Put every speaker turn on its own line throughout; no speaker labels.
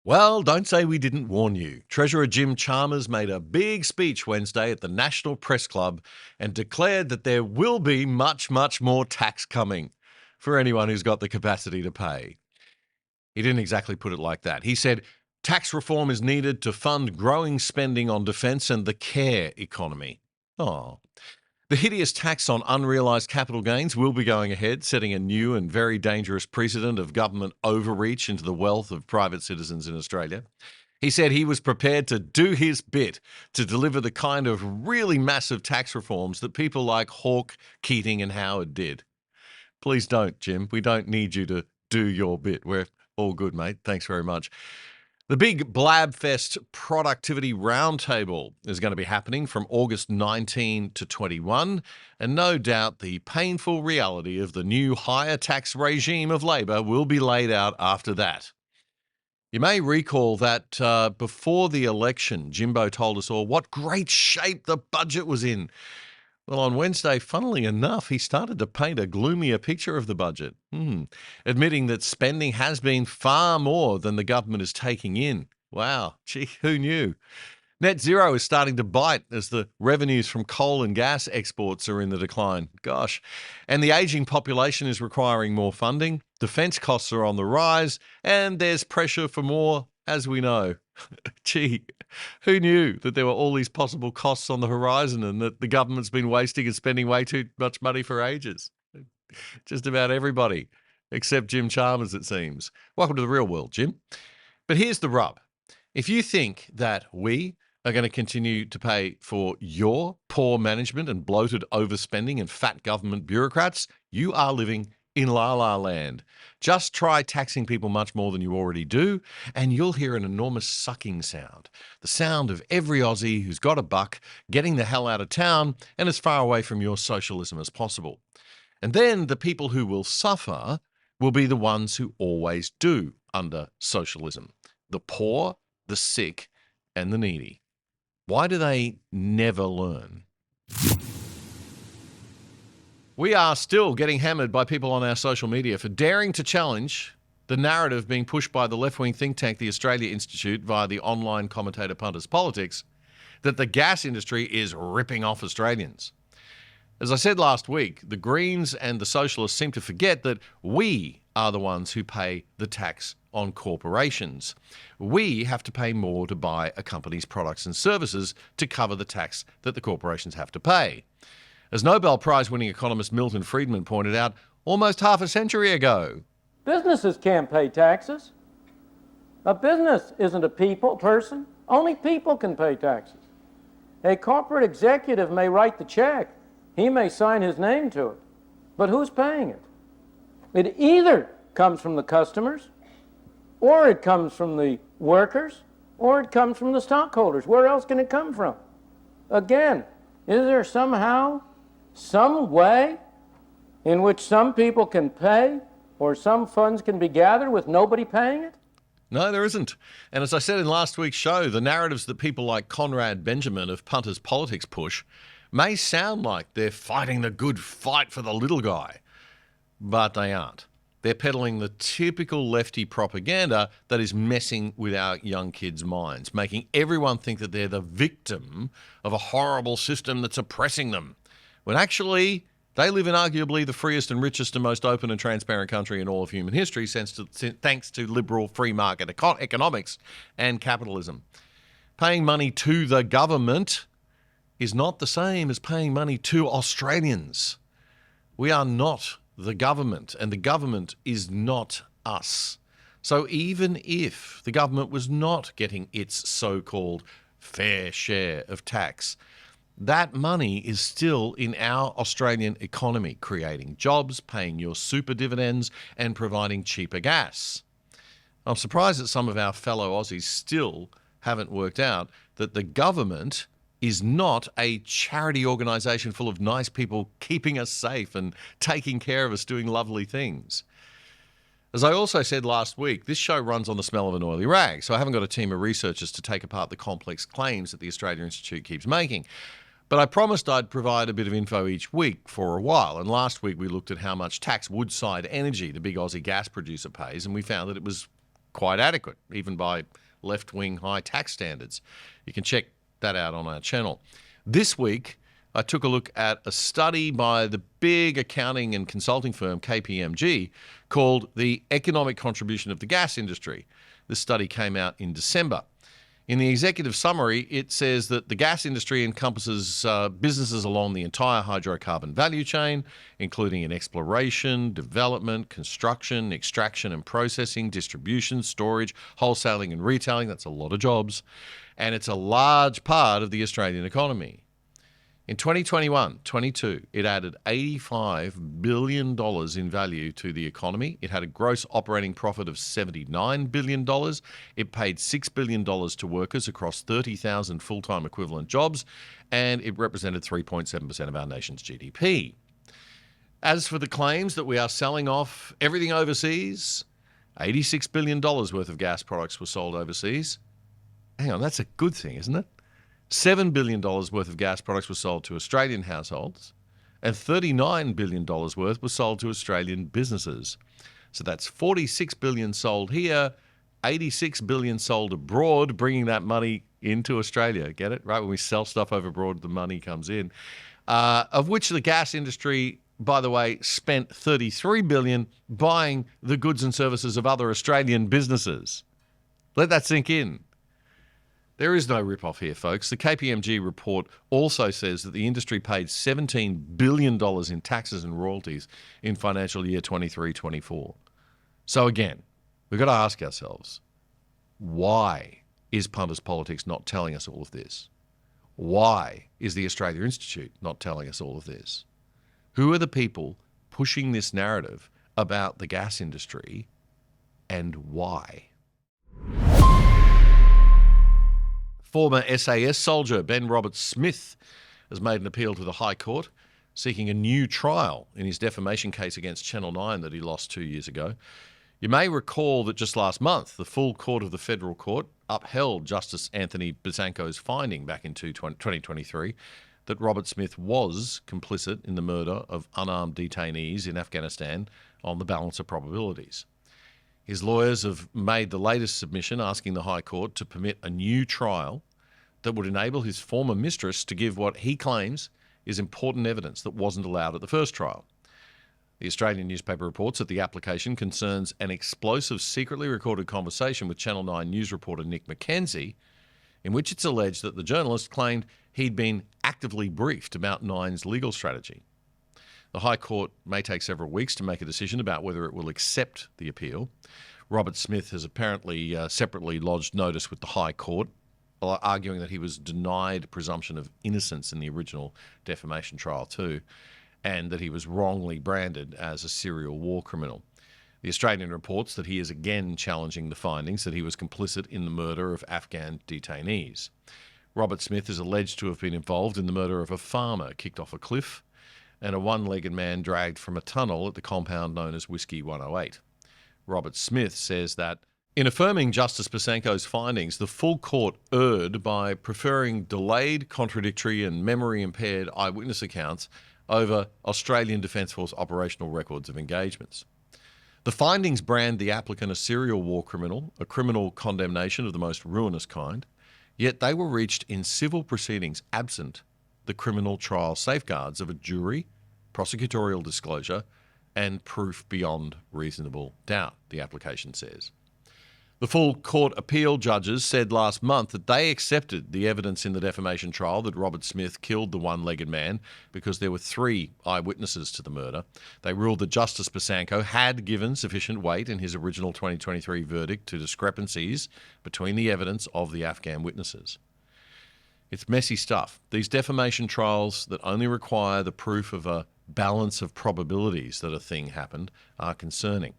Well, don't say we didn't warn you. Treasurer Jim Chalmers made a big speech Wednesday at the National Press Club and declared that there will be much, much more tax coming for anyone who's got the capacity to pay. He didn't exactly put it like that. He said tax reform is needed to fund growing spending on defence and the care economy. Oh. The hideous tax on unrealised capital gains will be going ahead, setting a new and very dangerous precedent of government overreach into the wealth of private citizens in Australia. He said he was prepared to do his bit to deliver the kind of really massive tax reforms that people like Hawke, Keating and Howard did. Please don't, Jim. We don't need you to do your bit. We're all good, mate. Thanks very much. The big Blabfest Productivity Roundtable is going to be happening from August 19 to 21, and no doubt the painful reality of the new higher tax regime of Labor will be laid out after that. You may recall that before the election, Jimbo told us all what great shape the budget was in. Well, on Wednesday, funnily enough, he started to paint a gloomier picture of the budget, admitting that spending has been far more than the government is taking in. Wow, gee, who knew? Net zero is starting to bite as the revenues from coal and gas exports are in the decline. Gosh. And the ageing population is requiring more funding. Defence costs are on the rise, and there's pressure for more, as we know. Gee, who knew that there were all these possible costs on the horizon and that the government's been wasting and spending way too much money for ages? Just about everybody, except Jim Chalmers, it seems. Welcome to the real world, Jim. But here's the rub. If you think that we are going to continue to pay for your poor management and bloated overspending and fat government bureaucrats, you are living in La La Land. Just try taxing people much more than you already do, and you'll hear an enormous sucking sound. The sound of every Aussie who's got a buck getting the hell out of town and as far away from your socialism as possible. And then the people who will suffer will be the ones who always do under socialism. The poor, the sick, and the needy. Why do they never learn? We are still getting hammered by people on our social media for daring to challenge the narrative being pushed by the left-wing think tank, the Australia Institute, via the online commentator Punters Politics, that the gas industry is ripping off Australians. As I said last week, the Greens and the Socialists seem to forget that we are the ones who pay the tax on corporations. We have to pay more to buy a company's products and services to cover the tax that the corporations have to pay. As Nobel Prize-winning economist Milton Friedman pointed out almost half a century ago.
Businesses can't pay taxes. A business isn't a person. Only people can pay taxes. A corporate executive may write the check. He may sign his name to it. But who's paying it? It either comes from the customers, or it comes from the workers, or it comes from the stockholders. Where else can it come from? Again, is there somehow some way in which some people can pay or some funds can be gathered with nobody paying it?
No, there isn't. And as I said in last week's show, the narratives that people like Conrad Benjamin of Punters Politics push may sound like they're fighting the good fight for the little guy, but they aren't. They're peddling the typical lefty propaganda that is messing with our young kids' minds, making everyone think that they're the victim of a horrible system that's oppressing them, when actually they live in arguably the freest and richest and most open and transparent country in all of human history, thanks to liberal free market economics and capitalism. Paying money to the government is not the same as paying money to Australians. We are not the government, and the government is not us. So even if the government was not getting its so-called fair share of tax, that money is still in our Australian economy, creating jobs, paying your super dividends, and providing cheaper gas. I'm surprised that some of our fellow Aussies still haven't worked out that the government is not a charity organisation full of nice people keeping us safe and taking care of us doing lovely things. As I also said last week, this show runs on the smell of an oily rag, so I haven't got a team of researchers to take apart the complex claims that the Australia Institute keeps making. But I promised I'd provide a bit of info each week for a while, and last week we looked at how much tax Woodside Energy, the big Aussie gas producer, pays, and we found that it was quite adequate, even by left-wing high tax standards. You can check that out on our channel. This week, I took a look at a study by the big accounting and consulting firm KPMG called The Economic Contribution of the Gas Industry. This study came out in December. In the executive summary, it says that the gas industry encompasses businesses along the entire hydrocarbon value chain, including in exploration, development, construction, extraction and processing, distribution, storage, wholesaling and retailing. That's a lot of jobs. And it's a large part of the Australian economy. In 2021-22, it added $85 billion in value to the economy. It had a gross operating profit of $79 billion. It paid $6 billion to workers across 30,000 full-time equivalent jobs, and it represented 3.7% of our nation's GDP. As for the claims that we are selling off everything overseas, $86 billion worth of gas products were sold overseas. Hang on, that's a good thing, isn't it? $7 billion worth of gas products were sold to Australian households, and $39 billion worth was sold to Australian businesses. So that's $46 billion sold here, $86 billion sold abroad, bringing that money into Australia. Get it? Right? When we sell stuff over abroad, the money comes in. Of which the gas industry, by the way, spent $33 billion buying the goods and services of other Australian businesses. Let that sink in. There is no rip-off here, folks. The KPMG report also says that the industry paid $17 billion in taxes and royalties in financial year 23-24. So again, we've got to ask ourselves, why is punters politics not telling us all of this? Why is the Australia Institute not telling us all of this? Who are the people pushing this narrative about the gas industry, and why? Former SAS soldier Ben Roberts-Smith has made an appeal to the High Court, seeking a new trial in his defamation case against Channel 9 that he lost 2 years ago. You may recall that just last month, the full court of the federal court upheld Justice Anthony Bezzanco's finding back in 2023 that Roberts-Smith was complicit in the murder of unarmed detainees in Afghanistan on the balance of probabilities. His lawyers have made the latest submission asking the High Court to permit a new trial that would enable his former mistress to give what he claims is important evidence that wasn't allowed at the first trial. The Australian newspaper reports that the application concerns an explosive secretly recorded conversation with Channel 9 news reporter Nick McKenzie, in which it's alleged that the journalist claimed he'd been actively briefed about Nine's legal strategy. The High Court may take several weeks to make a decision about whether it will accept the appeal. Roberts-Smith has apparently separately lodged notice with the High Court, arguing that he was denied presumption of innocence in the original defamation trial too, and that he was wrongly branded as a serial war criminal. The Australian reports that he is again challenging the findings that he was complicit in the murder of Afghan detainees. Roberts-Smith is alleged to have been involved in the murder of a farmer kicked off a cliff and a one-legged man dragged from a tunnel at the compound known as Whiskey 108. Roberts-Smith says that in affirming Justice Bezzanco's findings, the full court erred by preferring delayed, contradictory and memory-impaired eyewitness accounts over Australian Defence Force operational records of engagements. The findings brand the applicant a serial war criminal, a criminal condemnation of the most ruinous kind, yet they were reached in civil proceedings absent the criminal trial safeguards of a jury, prosecutorial disclosure, and proof beyond reasonable doubt, the application says. The full court appeal judges said last month that they accepted the evidence in the defamation trial that Roberts-Smith killed the one-legged man because there were 3 eyewitnesses to the murder. They ruled that Justice Bezzanco had given sufficient weight in his original 2023 verdict to discrepancies between the evidence of the Afghan witnesses. It's messy stuff. These defamation trials that only require the proof of a balance of probabilities that a thing happened are concerning.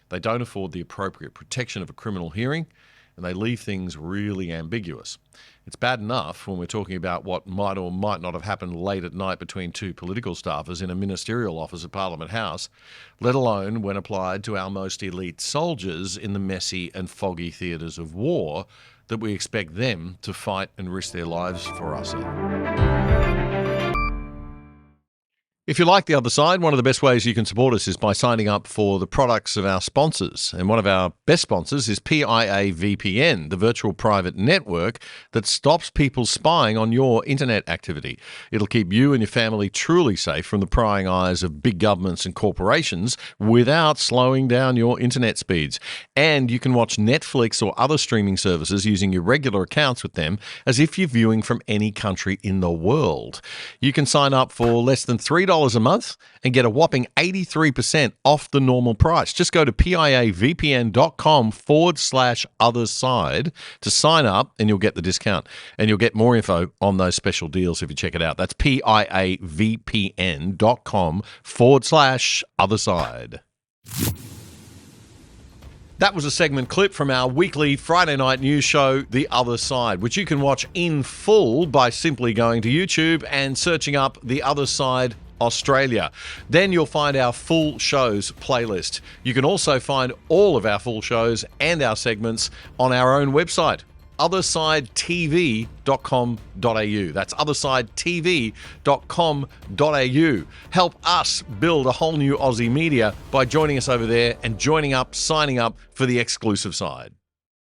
They don't afford the appropriate protection of a criminal hearing, and they leave things really ambiguous. It's bad enough when we're talking about what might or might not have happened late at night between 2 political staffers in a ministerial office at Parliament House, let alone when applied to our most elite soldiers in the messy and foggy theatres of war that we expect them to fight and risk their lives for us in. If you like The Other Side, one of the best ways you can support us is by signing up for the products of our sponsors. And one of our best sponsors is PIA VPN, the virtual private network that stops people spying on your internet activity. It'll keep you and your family truly safe from the prying eyes of big governments and corporations without slowing down your internet speeds. And you can watch Netflix or other streaming services using your regular accounts with them as if you're viewing from any country in the world. You can sign up for less than $3 a month and get a whopping 83% off the normal price. Just go to piavpn.com/otherside to sign up and you'll get the discount. And you'll get more info on those special deals if you check it out. That's piavpn.com/otherside. That was a segment clip from our weekly Friday night news show, The Other Side, which you can watch in full by simply going to YouTube and searching up The Other Side Australia. Then you'll find our full shows playlist. You can also find all of our full shows and our segments on our own website, othersidetv.com.au. That's othersidetv.com.au. Help us build a whole new Aussie media by joining us over there and signing up for the exclusive side.